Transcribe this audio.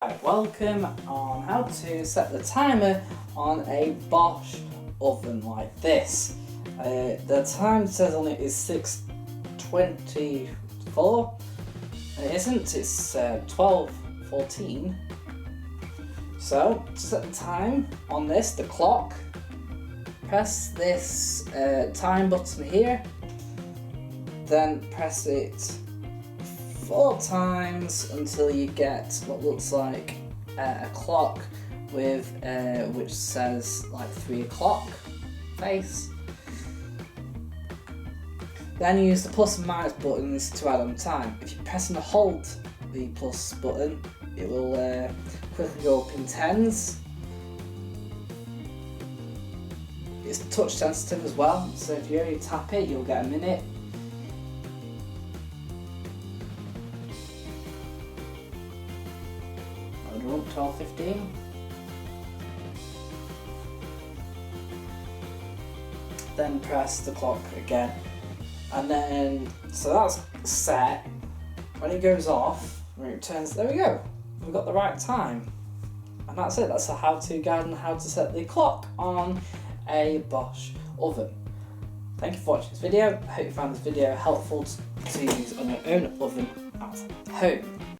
Right, welcome on how to set the timer on a Bosch oven like this. The time says on it is 6:24. It isn't, it's 12:14. So to set the time on this, the clock, press this time button here, then press it 4 times until you get what looks like a clock with which says like 3 o'clock face. Then use the plus and minus buttons to add on time. If you press and hold the plus button, it will quickly go up in tens. It's touch sensitive as well, so if you only tap it, you'll get a minute. Up 12:15. Then press the clock again, and then so that's set. When it goes off, when it turns, there we go. We've got the right time, and that's it. That's a how-to guide on how to set the clock on a Bosch oven. Thank you for watching this video. I hope you found this video helpful to use on your own oven at home.